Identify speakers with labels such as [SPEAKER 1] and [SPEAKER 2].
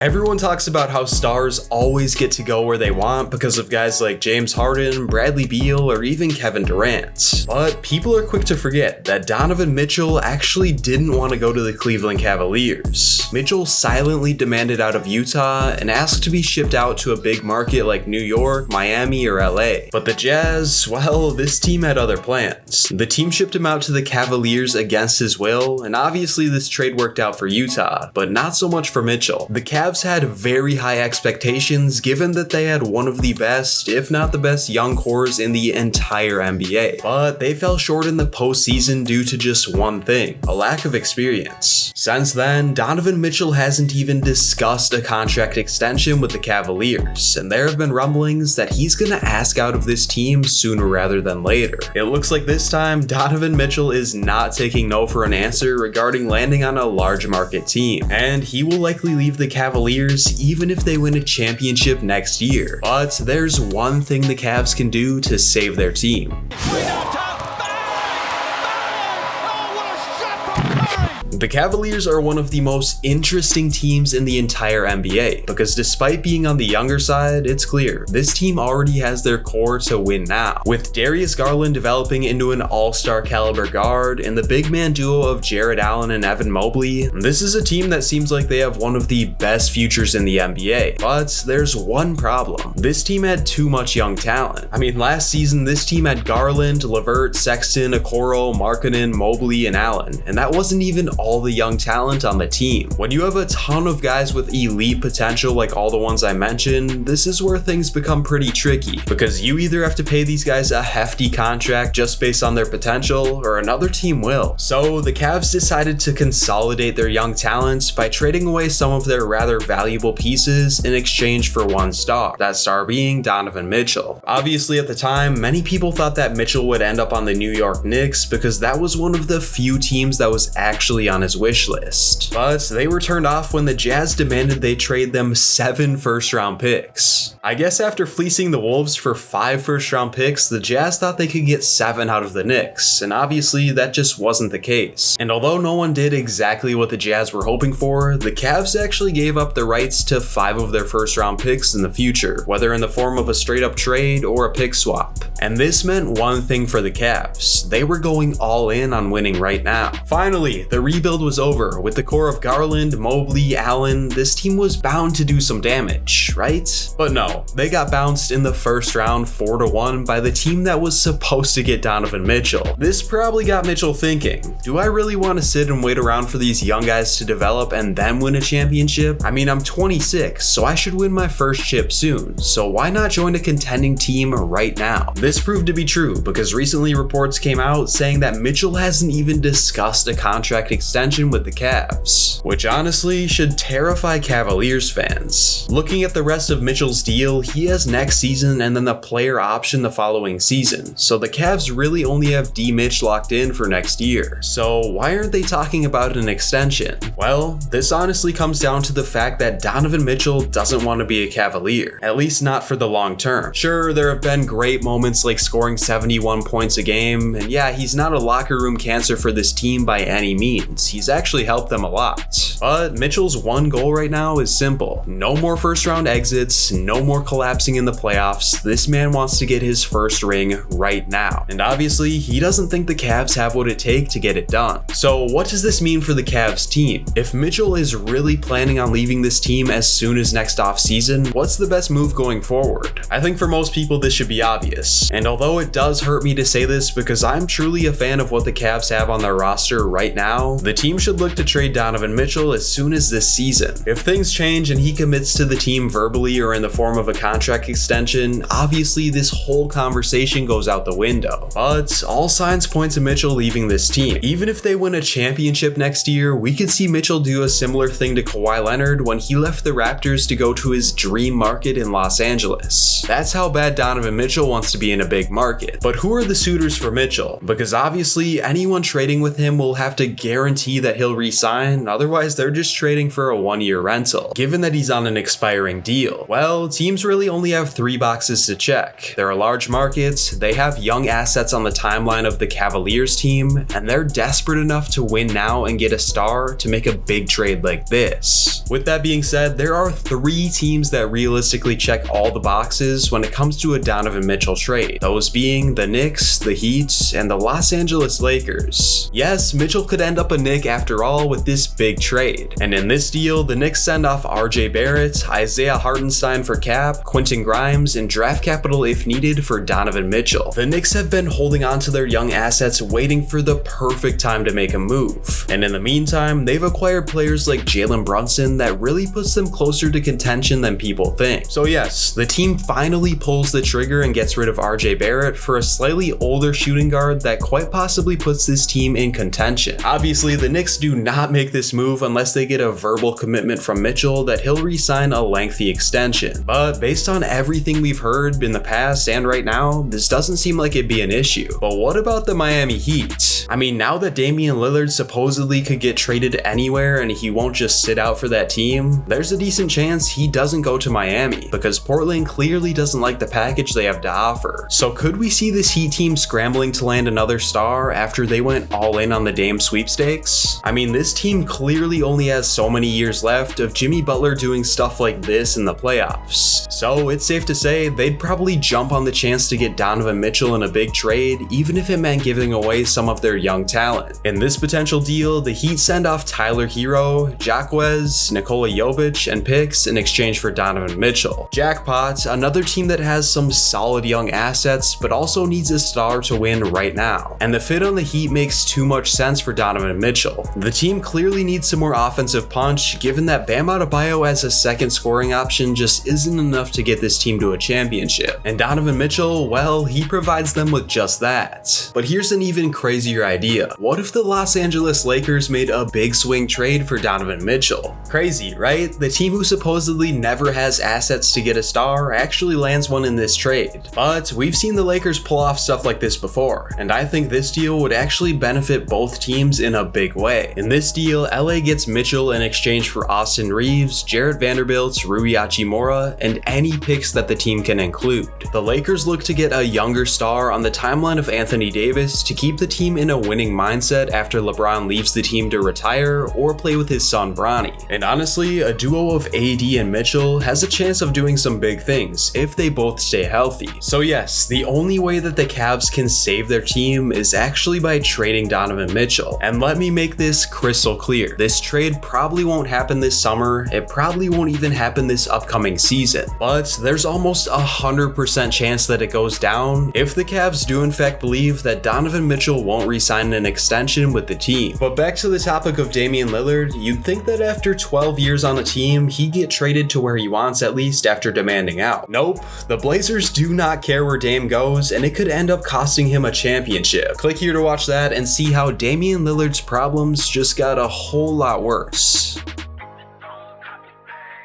[SPEAKER 1] Everyone talks about how stars always get to go where they want because of guys like James Harden, Bradley Beal, or even Kevin Durant. But people are quick to forget that Donovan Mitchell actually didn't want to go to the Cleveland Cavaliers. Mitchell silently demanded out of Utah and asked to be shipped out to a big market like New York, Miami, or LA. But the Jazz, well, this team had other plans. The team shipped him out to the Cavaliers against his will, and obviously this trade worked out for Utah, but not so much for Mitchell. The Cavs had very high expectations given that they had one of the best, if not the best, young cores in the entire NBA. But they fell short in the postseason due to just one thing: a lack of experience. Since then, Donovan Mitchell hasn't even discussed a contract extension with the Cavaliers, and there have been rumblings that he's gonna ask out of this team sooner rather than later. It looks like this time, Donovan Mitchell is not taking no for an answer regarding landing on a large market team, and he will likely leave the Cavaliers even if they win a championship next year. But there's one thing the Cavs can do to save their team. The Cavaliers are one of the most interesting teams in the entire NBA because despite being on the younger side, it's clear this team already has their core to win now. With Darius Garland developing into an all-star caliber guard and the big man duo of Jarrett Allen and Evan Mobley, this is a team that seems like they have one of the best futures in the NBA. But there's one problem. This team had too much young talent. I mean, last season this team had Garland, LeVert, Sexton, Okoro, Markkanen, Mobley, and Allen, and that wasn't even all the young talent on the team. When you have a ton of guys with elite potential like all the ones I mentioned, this is where things become pretty tricky because you either have to pay these guys a hefty contract just based on their potential or another team will. So the Cavs decided to consolidate their young talents by trading away some of their rather valuable pieces in exchange for one star, that star being Donovan Mitchell. Obviously at the time, many people thought that Mitchell would end up on the New York Knicks because that was one of the few teams that was actually on his wish list. But they were turned off when the Jazz demanded they trade them 7 first-round picks. I guess after fleecing the Wolves for 5 first-round picks, the Jazz thought they could get 7 out of the Knicks, and obviously that just wasn't the case. And although no one did exactly what the Jazz were hoping for, the Cavs actually gave up the rights to 5 of their first-round picks in the future, whether in the form of a straight-up trade or a pick swap. And this meant one thing for the Cavs: they were going all in on winning right now. Finally, the rebuild was over. With the core of Garland, Mobley, Allen, this team was bound to do some damage, right? But no, they got bounced in the first round 4-1 by the team that was supposed to get Donovan Mitchell. This probably got Mitchell thinking, do I really want to sit and wait around for these young guys to develop and then win a championship? I mean, I'm 26, so I should win my first chip soon, so why not join a contending team right now? This proved to be true because recently reports came out saying that Mitchell hasn't even discussed a contract extension with the Cavs, which honestly should terrify Cavaliers fans. Looking at the rest of Mitchell's deal, he has next season and then the player option the following season, so the Cavs really only have D Mitch locked in for next year. So why aren't they talking about an extension? Well, this honestly comes down to the fact that Donovan Mitchell doesn't want to be a Cavalier, at least not for the long term. Sure, there have been great moments like scoring 71 points a game, and yeah, he's not a locker room cancer for this team by any means. He's actually helped them a lot. But Mitchell's one goal right now is simple: no more first round exits, no more collapsing in the playoffs. This man wants to get his first ring right now. And obviously, he doesn't think the Cavs have what it takes to get it done. So what does this mean for the Cavs team? If Mitchell is really planning on leaving this team as soon as next offseason, what's the best move going forward? I think for most people this should be obvious. And although it does hurt me to say this because I'm truly a fan of what the Cavs have on their roster right now, the team should look to trade Donovan Mitchell as soon as this season. If things change and he commits to the team verbally or in the form of a contract extension, obviously this whole conversation goes out the window. But all signs point to Mitchell leaving this team. Even if they win a championship next year, we could see Mitchell do a similar thing to Kawhi Leonard when he left the Raptors to go to his dream market in Los Angeles. That's how bad Donovan Mitchell wants to be in in a big market. But who are the suitors for Mitchell? Because obviously anyone trading with him will have to guarantee that he'll re-sign, otherwise they're just trading for a 1-year rental. Given that he's on an expiring deal, well, teams really only have 3 boxes to check. There are large markets, they have young assets on the timeline of the Cavaliers team, and they're desperate enough to win now and get a star to make a big trade like this. With that being said, there are 3 teams that realistically check all the boxes when it comes to a Donovan Mitchell trade, those being the Knicks, the Heat, and the Los Angeles Lakers. Yes, Mitchell could end up a Knick after all with this big trade, and in this deal, the Knicks send off RJ Barrett, Isaiah Hartenstein for cap, Quentin Grimes, and draft capital if needed for Donovan Mitchell. The Knicks have been holding on to their young assets waiting for the perfect time to make a move, and in the meantime, they've acquired players like Jalen Brunson that really puts them closer to contention than people think. So yes, the team finally pulls the trigger and gets rid of RJ Barrett for a slightly older shooting guard that quite possibly puts this team in contention. Obviously, the Knicks do not make this move unless they get a verbal commitment from Mitchell that he'll re-sign a lengthy extension. But based on everything we've heard in the past and right now, this doesn't seem like it'd be an issue. But what about the Miami Heat? I mean, now that Damian Lillard supposedly could get traded anywhere and he won't just sit out for that team, there's a decent chance he doesn't go to Miami because Portland clearly doesn't like the package they have to offer. So could we see this Heat team scrambling to land another star after they went all in on the Dame sweepstakes? I mean, this team clearly only has so many years left of Jimmy Butler doing stuff like this in the playoffs. So it's safe to say they'd probably jump on the chance to get Donovan Mitchell in a big trade, even if it meant giving away some of their young talent. In this potential deal, the Heat send off Tyler Hero, Jaquez, Nikola Jovic, and picks in exchange for Donovan Mitchell. Jackpot, another team that has some solid young assets, but also needs a star to win right now. And the fit on the Heat makes too much sense for Donovan Mitchell. The team clearly needs some more offensive punch, given that Bam Adebayo as a second scoring option just isn't enough to get this team to a championship. And Donovan Mitchell, well, he provides them with just that. But here's an even crazier idea. What if the Los Angeles Lakers made a big swing trade for Donovan Mitchell? Crazy, right? The team who supposedly never has assets to get a star actually lands one in this trade. But we've seen the Lakers pull off stuff like this before, and I think this deal would actually benefit both teams in a big way. In this deal, LA gets Mitchell in exchange for Austin Reeves, Jarrett Vanderbilt, Rui Hachimura, and any picks that the team can include. The Lakers look to get a younger star on the timeline of Anthony Davis to keep the team in a winning mindset after LeBron leaves the team to retire or play with his son Bronny. And honestly, a duo of AD and Mitchell has a chance of doing some big things if they both stay healthy. So yes, the only way that the Cavs can save their team is actually by trading Donovan Mitchell. And let me make this crystal clear. This trade probably won't happen this summer, it probably won't even happen this upcoming season, but there's almost 100% chance that it goes down if the Cavs do in fact believe that Donovan Mitchell won't re-sign an extension with the team. But back to the topic of Damian Lillard, you'd think that after 12 years on the team, he'd get traded to where he wants at least after demanding out. Nope, the Blazers do not care where Dame goes, and it could end up costing him a championship. Click here to watch that and see how Damian Lillard's problems just got a whole lot worse.